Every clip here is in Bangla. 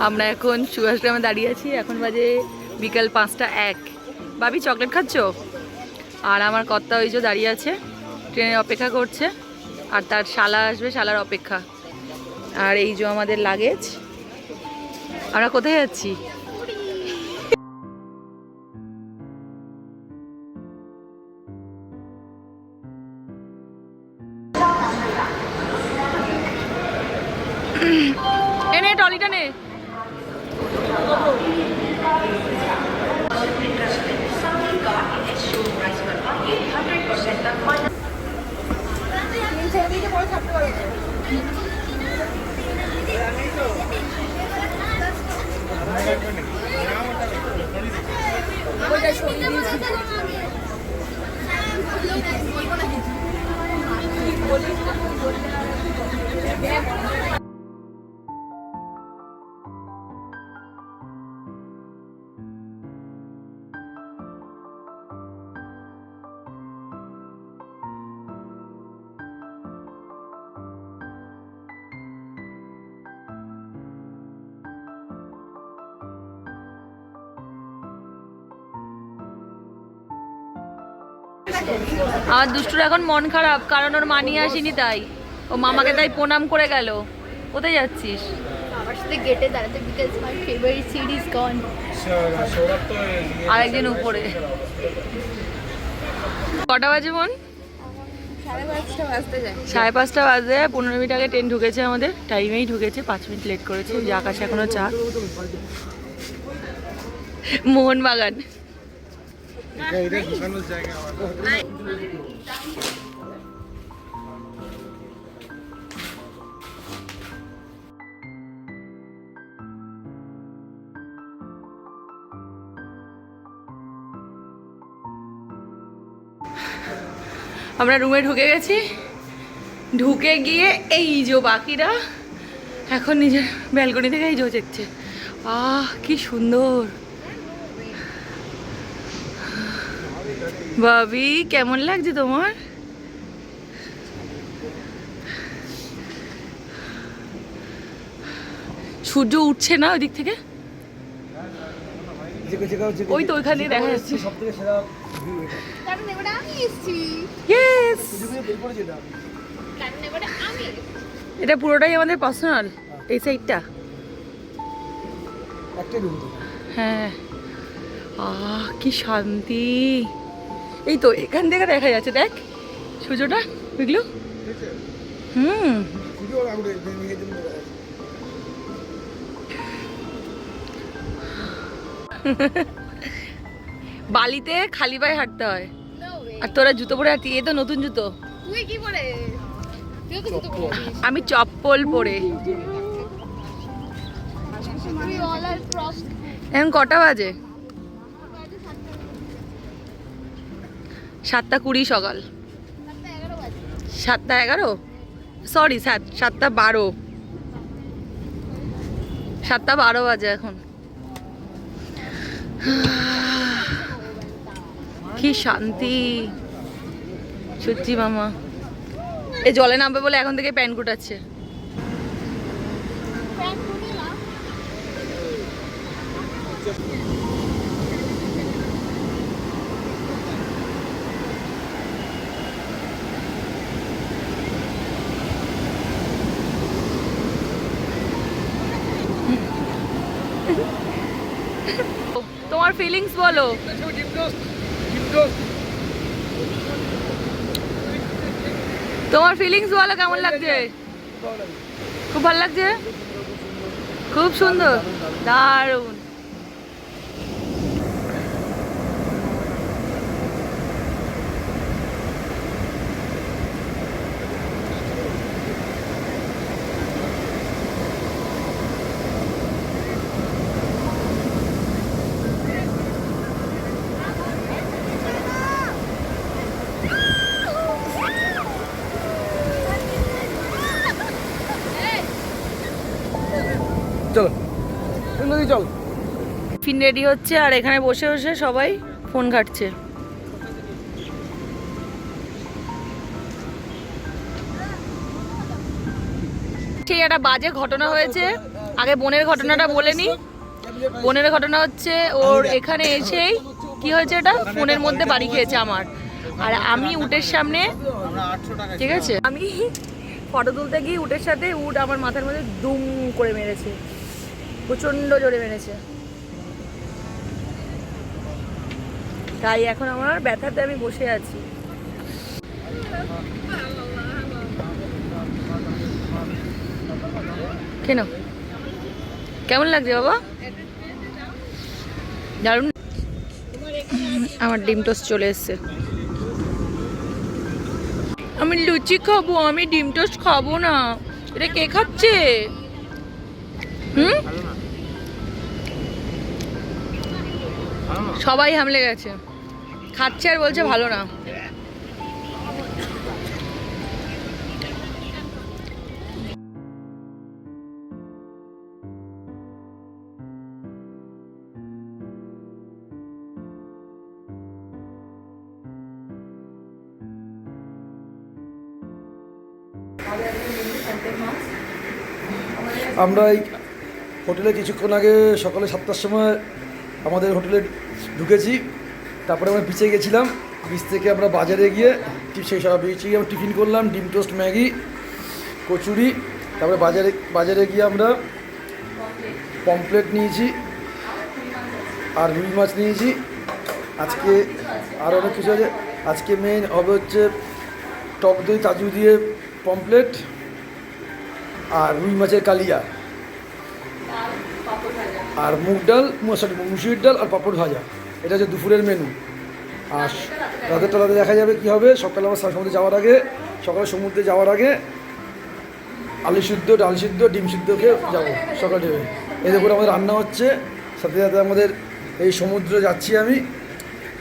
আমরা এখন সুভাষগ্রামে দাঁড়িয়ে আছি। এখন বাজে বিকাল 5টা 1। ভাবি চকলেট খাচ্ছ? আর আমার কর্তা ওই যে দাঁড়িয়ে আছে, ট্রেনের অপেক্ষা করছে। আর তার শালা আসবে, শালার অপেক্ষা। আর এই যে আমাদের লাগেজ। আমরা কোথায় যাচ্ছি? এনে ট্রলিটা নে। আমার দুষ্টুর এখন মন খারাপ, কারণ ওর মা নিয়ে আসেনি, তাই ও মামাকে তাই প্রণাম করে গেল। কোথায় যাচ্ছিস? আমার সাথে গেটে দাঁড়াতে, because my favourite seat is gone. আরেকদিন উপরে। কটা বাজে বোন? 5:30 বাজতে যায়। 5:30 বাজে। 15 মিনিট আগে ট্রেন ঢুকেছে, আমাদের টাইমেই ঢুকেছে, 5 মিনিট লেট করেছে। যে আকাশে এখনো চা। মোহনবাগান। আমরা রুমে ঢুকে গেছি। ঢুকে গিয়ে এই যে বাকিরা এখন নিজের ব্যালকনি থেকে এই যে দেখছে। কি সুন্দর। ভাবি কেমন লাগছে তোমার? সূর্য উঠছে না ওই দিক থেকে? ওই তো ওইখানে দেখা যাচ্ছে। এটা পুরোটাই আমাদের পার্সোনাল, এই সাইডটা। হ্যাঁ, কি শান্তি। এই তো এখান থেকে দেখা যাচ্ছে, দেখ সূর্যটা, বুঝলো? বালিতে খালি পায়ে হাঁটতে হয়। আর তোরা জুতো পরে হাঁটতি। এ তো নতুন জুতো। তুই কি পরে? আমি চপ্পল পরে। এখন কটা বাজে? 7:20 সকাল। 7:11, সরি 7:12। 7:12 বাজে এখন। কি শান্তি সত্যি মামা। এ জলে নামবে বলে এখন থেকে প্যান্ট কুটাচ্ছে। তোমার ফিলিংস বলো। তোমার ফিলিংস বলো, কেমন লাগছে? খুব ভালো লাগছে, খুব সুন্দর, দারুণ। চল চল। টিফিন রেডি হচ্ছে আর এখানে বসে বসে সবাই ফোন ঘাটছে। সেই একটা বাজে ঘটনা হয়েছে। আগে বোনের ঘটনাটা বলে নি। বোনের ঘটনা হচ্ছে ওর এখানে এসেই কি হয়েছে, এটা ফোনের মধ্যে বাড়ি খেয়েছে আমার, আর আমি উটের সামনে, ঠিক আছে, আমি ফটো তুলতে গিয়ে উটের সাথে উট আমার মাথার মধ্যে দুম করে মেরেছে, প্রচন্ড জোরে মেরেছে। তাই এখন আমার ব্যথাতে আমি বসে আছি। কেন, কেমন লাগছে বাবা? দারুণ। আমার ডিম টোস্ট চলে এসছে। আমি লুচি খাবো, আমি ডিম টোস্ট খাবো না। এটা কে খাচ্ছে? সবাই হামলে গেছে, খাচ্ছে আর বলছে ভালো না। আমরা এই হোটেলে কিছুক্ষণ আগে সকালে 7টার সময় আমাদের হোটেলে ঢুকেছি। তারপরে আমরা বিচে গেছিলাম, বিচ থেকে আমরা বাজারে গিয়ে সেই সব বিচে গিয়ে আমরা টিফিন করলাম, ডিম টোস্ট, ম্যাগি, কচুরি। তারপরে বাজারে গিয়ে আমরা পমফ্লেট নিয়েছি আর রুই মাছ নিয়েছি। আজকে আর অনেক কিছু আছে। আজকে মেন হবে হচ্ছে টক দই কাজু দিয়ে পমফ্লেট আর রুই মাছের কালিয়া আর মুগ ডাল, মুসুরির ডাল আর পাঁপড় ভাজা। এটা হচ্ছে দুপুরের মেনু। আর রাতে দেখা যাবে কি হবে। সকালে আমার সমুদ্রে যাওয়ার আগে, সমুদ্রে যাওয়ার আগে আলু সিদ্ধ, ডাল সিদ্ধ, ডিম সিদ্ধ খেয়ে যাবো সকালে। এদের করে আমাদের রান্না হচ্ছে, সাথে সাথে আমাদের এই সমুদ্র যাচ্ছি আমি।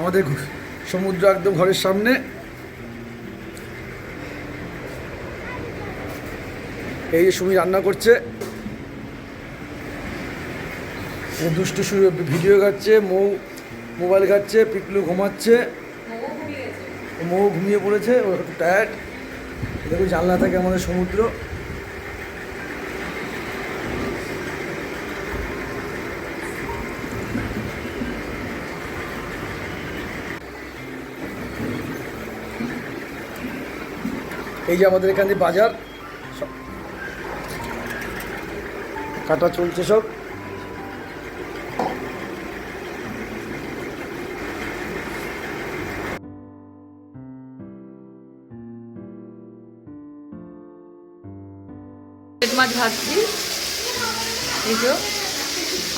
আমাদের সমুদ্র একদম ঘরের সামনে। এই যে সুমি রান্না করছে, দুষ্টু ভিডিও ঘাটছে, মোবাইল ঘাটছে, পিকলু ঘুমাচ্ছে, মৌ ঘুমিয়ে পড়েছে, ও একটু টায়ার্ড। দেখুন জানলা থাকে আমাদের সমুদ্র। এই যে আমাদের এখানে বাজার, কাটা চলছে সব। মাছ ভাজছি এই যে,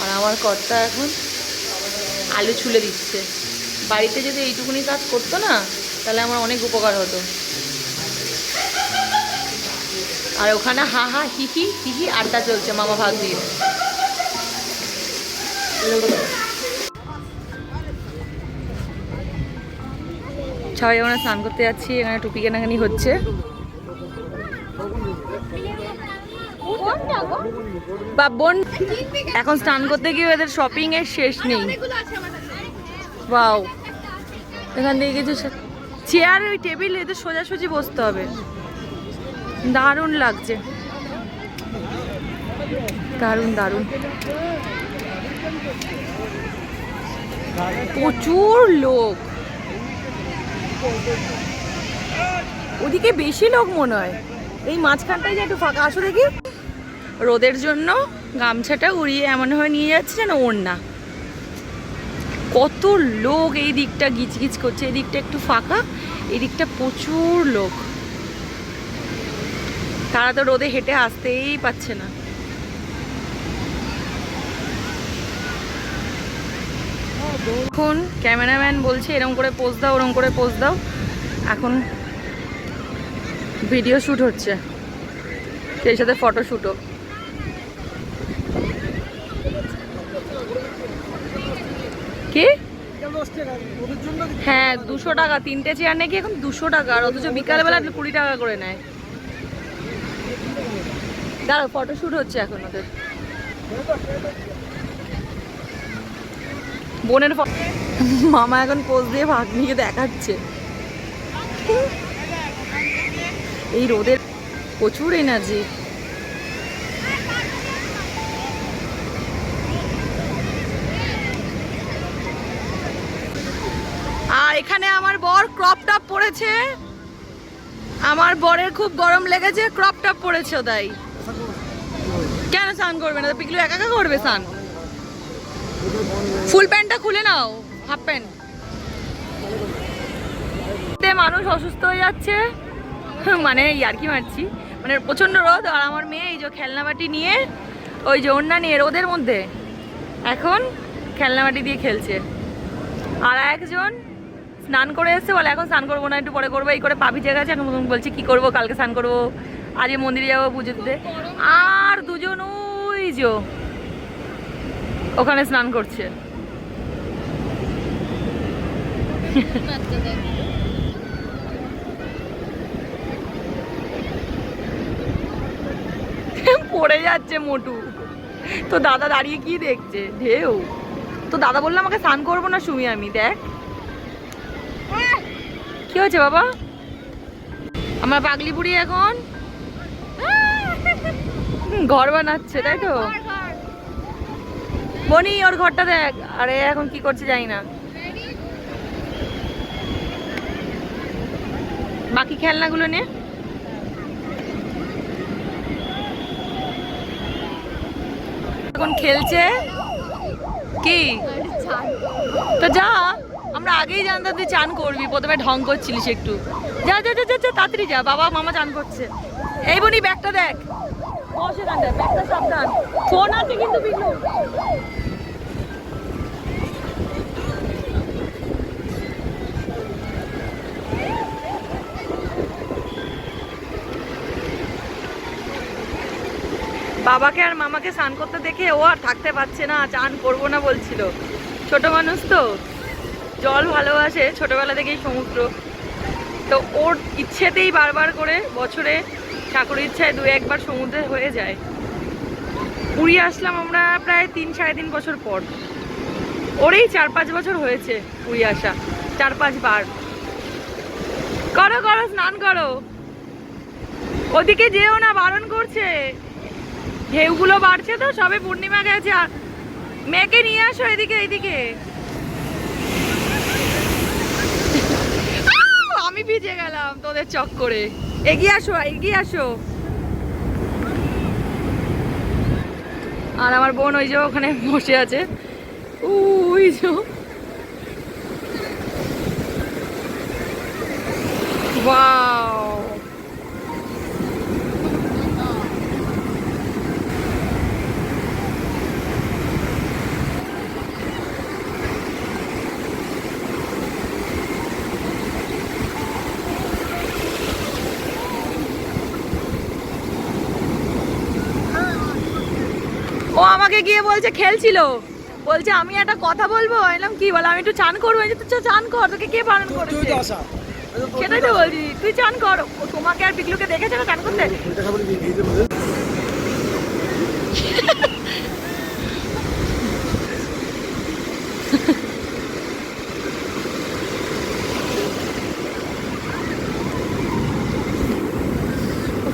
আর আমার কর্তা এখন আলু ছুলে দিচ্ছে। বাড়িতে যদি এইটুকুনি কাজ করতো না, তাহলে আমার অনেক উপকার হতো। আর ওখানে হা হা হিহি হিহি আড্ডা চলছে মামা ভাগ দিয়ে। সবাই আমরা স্নান করতে যাচ্ছি, এখানে টুপি কেনাকানি হচ্ছে। বা বোন এখন স্নান করতে গিয়ে এদের শপিং এর শেষ নেই। বাও, এখান থেকে কিছু চেয়ার, ওই টেবিল, এদের সোজাসুজি বসতে হবে। দারুণ লাগছে, দারুণ দারুণ। প্রচুর লোক, ওদিকে বেশি লোক মনে হয়। এই মাঝখানটায় যে একটু ফাঁকা, আসো দেখি। রোদের জন্য গামছাটা উড়িয়ে এমনভাবে নিয়ে যাচ্ছে যেন ওড়না। কত লোক, এই দিকটা গিচগিচ করছে, এই দিকটা একটু ফাঁকা, এই দিকটা প্রচুর লোক। তারা তো রোদে হেঁটে আসতেই পাচ্ছে না। এখন ক্যামেরাম্যান বলছে এরকম করে পোজ দাও, ওরকম করে পোজ দাও। এখন ভিডিও শ্যুট হচ্ছে, সেই সাথে ফটো শ্যুটও। কি? হ্যাঁ 200 টাকা, 3টে চেয়ার নাকি এখন 200 টাকা, আর অথচ বিকালবেলা 20 টাকা করে নেয়। দাঁড়াও, ফটো শ্যুট হচ্ছে এখন ওদের। বোনের মামা এখন পোজ দিয়ে ভাগ্নিকে দেখাচ্ছে। এই রোদের প্রচুর এনার্জি। এখানে আমার বর ক্রপ টপ পরেছে, আমার বরের খুব গরম লেগেছে, ক্রপ টপ পরেছে তাই। কেন স্নান করবে না? পিকলু একা একা করবে স্নান? ফুল প্যান্টটা খুলে নাও, হাফ প্যান্ট। মানুষ অসুস্থ হয়ে যাচ্ছে, মানে ইয়ার্কি মারছি, মানে প্রচন্ড রোদ। আর আমার মেয়ে এই যে খেলনাবাটি নিয়ে, ওই যে ওন্না নিয়ে রোদের মধ্যে এখন খেলনাবাটি দিয়ে খেলছে। আর একজন স্নান করে এসছে, বলে এখন স্নান করবো না, একটু পরে করবো, এই করে পা ভিজে গেছে। এখন বলছে কি করবো, কালকে স্নান করবো, আজকে মন্দিরে যাবো পুজো দিতে। আর দুজন ওই যে ওখানে স্নান করছে। পড়ে যাচ্ছে মোটু, তো দাদা দাঁড়িয়ে কি দেখছে, ঢেউ। তো দাদা বললো আমাকে স্নান করবো না সুমি, আমি দেখ কি হয়েছে বাবা। আমার পাগলি বুড়ি এখন ঘর বানাচ্ছে, তাই তো বনি, ওর ঘরটা দেখ। আরে এখন কি করছে জানি না। বাকি খেলনাগুলো নে। এখন খেলছে কি, তো যা, আমরা আগেই জানতাম তুই চান করবি, প্রথমে ঢং করছিলিস একটু। যা যা যা যা তাড়াতাড়ি যা, বাবা মামা চান করছে। এই বনি ব্যাগটা দেখ, বসে কাঁদে, ব্যাগটা সাবধান, ফোন আছে কিন্তু বিঘ্ন। বাবাকে আর মামাকে স্নান করতে দেখে ও আর থাকতে পারছে না, চান করবো না বলছিল। ছোট মানুষ তো, জল ভালোবাসে, ছোটবেলা থেকেই সমুদ্র, তো ওর ইচ্ছেতেই বারবার করে বছরে ঠাকুরের ইচ্ছায় 2-1 বার সমুদ্রে হয়ে যায়। পুরী আসলাম আমরা প্রায় 3-3.5 বছর পর, ওর এই 4-5 বছর হয়েছে পুরী আসা, 4-5 বার। করো করো স্নান করো, ওদিকে যেও না, বারণ করছে, ঢেউগুলো বাড়ছে তো, সবে পূর্ণিমা গেছে। আর মেয়েকে নিয়ে আসো এদিকে, এইদিকে। আমি ভিজে গেলাম তোদের চক্করে, এগিয়ে আসো এগিয়ে আসো। আর আমার বোন ওই যে ওখানে বসে আছে, ওই যে ওয়াও। ও আমাকে গিয়ে বলছে, খেলছিল, বলছে আমি একটা কথা বলবো। এলাম কি বলে, আমি একটু চান করবো। তুই চান কর, তোকে কে বারণ করেছে? সেটাই তো বলছি, তুই চান কর। তোমাকে আর পিকলুকে দেখেছে না চান করতে?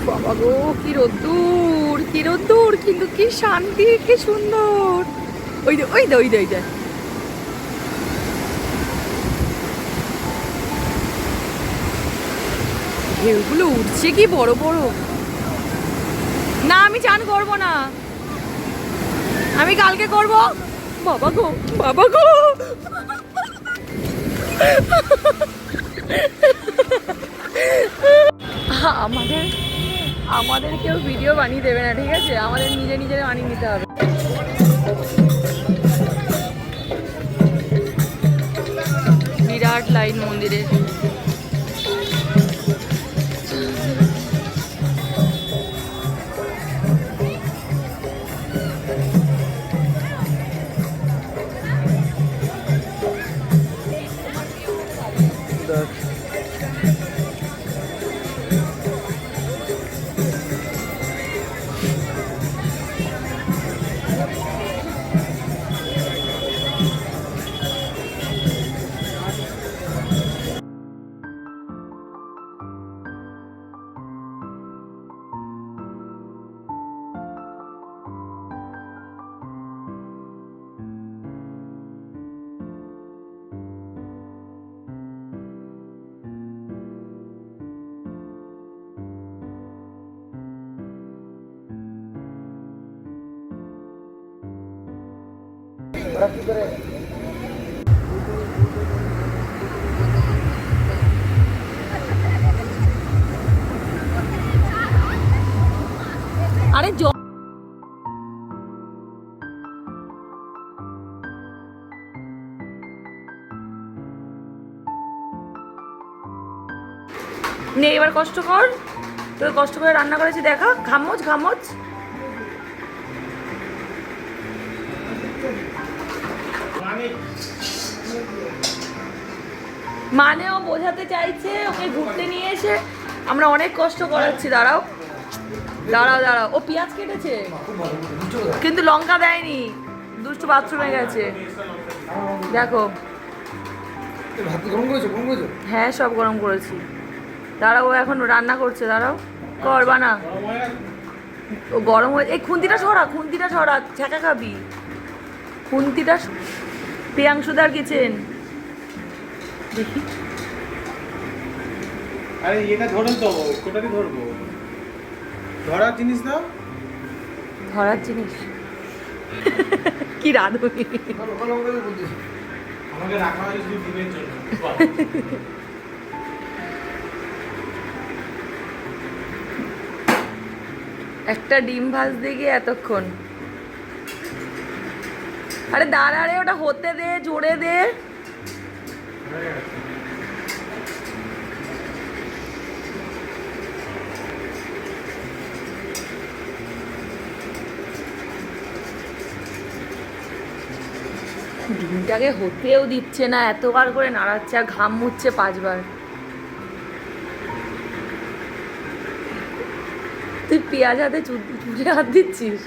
বাবা গো, কি রোদ্দুর, কি রোদ্দুর, কিন্তু কি শান্তি, কি সুন্দর। ওই দে ওই দে ওই দে ওই দে, ঢেউগুলো উঠছে কি বড় বড়। না আমি চান করবো না, আমি কালকে করব। বাবা গো বাবা গো, আমাদের আমাদের কেউ ভিডিও বানিয়ে দেবে না, ঠিক আছে? আমাদের নিজে নিজের বানিয়ে নিতে হবে। বিরাট লাইন মন্দিরে। আরে নে এবার কষ্ট কর, তোর কষ্ট করে রান্না করেছি দেখা, ঘামোচ ঘামোচ। মানেও বোঝাতে চাইছে ওকে ঘুরতে নিয়ে এসে আমরা অনেক কষ্ট করাচ্ছি। দাঁড়াও দাঁড়াও দাঁড়াও, ও পেঁয়াজ কেটেছে কিন্তু লঙ্কা দেয়নি, দুষ্টু বাথরুমে গেছে। দেখো ভাত গরম করেছো, গরম করেছো? হ্যাঁ সব গরম করেছি। দাঁড়াও ও এখন রান্না করছে, দাঁড়াও কর বানা। ও গরম হয়ে, এই খুন্তিটা সরা, খুন্তিটা সরা, ছ্যাঁকা খাবি। খুন্তিটা প্রিয়াংশুদার কিচেন দেখি। আরে এটা ধরেন তো, কোটাকে ধরবো, ধরার জিনিস না, ধরার জিনিস কি রাঁধুনি। আমাকে রাখা হয়েছে শুধু ডিমের জন্য। একটা ডিম ভাজতে গিয়ে এতক্ষণ। আরে দাঁড়া রে, ওটা হতে দে, জোরে দে। ডিমটাকে হতেও দিচ্ছে না, এতবার করে নাড়াচ্ছে আর ঘাম মুছছে 5 বার। তুই পেঁয়াজ হাতে চুলে হাত দিচ্ছিস।